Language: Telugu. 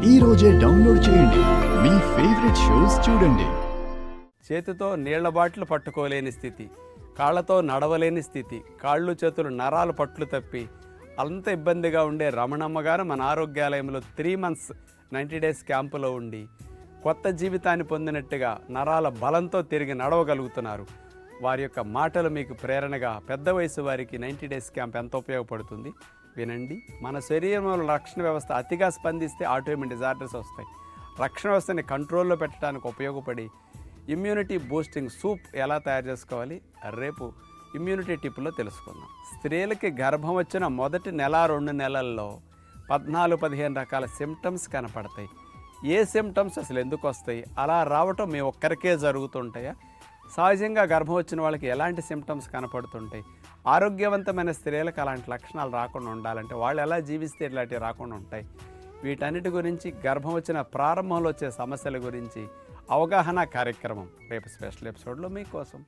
ఈ రోజే డౌన్లోడ్ చేయండి, మీ ఫేవరెట్ షోస్ చూడండి. చేతితో నీళ్ల బాటిల్ పట్టుకోలేని స్థితి, కాళ్లతో నడవలేని స్థితి, కాళ్ళు చేతులు నరాలు పట్లు తప్పి అంత ఇబ్బందిగా ఉండే రమణమ్మ గారు మన ఆరోగ్యాలయంలో 3 months 90 days క్యాంపులో ఉండి కొత్త జీవితాన్ని పొందినట్టుగా నరాల బలంతో తిరిగి నడవగలుగుతున్నారు. వారి యొక్క మాటలు మీకు ప్రేరణగా పెద్ద వయసు వారికి 90 days క్యాంప్ ఎంత ఉపయోగపడుతుంది వినండి. మన శరీరంలో రక్షణ వ్యవస్థ అతిగా స్పందిస్తే ఆటోఇమ్యూన్ డిజార్డర్స్ వస్తాయి. రక్షణ వ్యవస్థని కంట్రోల్లో పెట్టడానికి ఉపయోగపడి ఇమ్యూనిటీ బూస్టింగ్ సూప్ ఎలా తయారు చేసుకోవాలి రేపు ఇమ్యూనిటీ టిప్లో తెలుసుకుందాం. స్త్రీలకి గర్భం వచ్చిన మొదటి నెల 2 నెలల్లో 14-15 రకాల సిమ్టమ్స్ కనపడతాయి. ఏ సిమ్టమ్స్ అసలు ఎందుకు వస్తాయి, అలా రావటం మీ ఒక్కరికే జరుగుతుంటాయా, సహజంగా గర్భం వచ్చిన వాళ్ళకి ఎలాంటి సిమ్టమ్స్ కనపడుతుంటాయి, ఆరోగ్యవంతమైన స్త్రీలకు అలాంటి లక్షణాలు రాకుండా ఉండాలంటే వాళ్ళు ఎలా జీవిస్తే ఇలాంటివి రాకుండా ఉంటాయి, వీటన్నిటి గురించి గర్భం వచ్చిన ప్రారంభంలో వచ్చే సమస్యల గురించి అవగాహన కార్యక్రమం రేపు స్పెషల్ ఎపిసోడ్లో మీకోసం.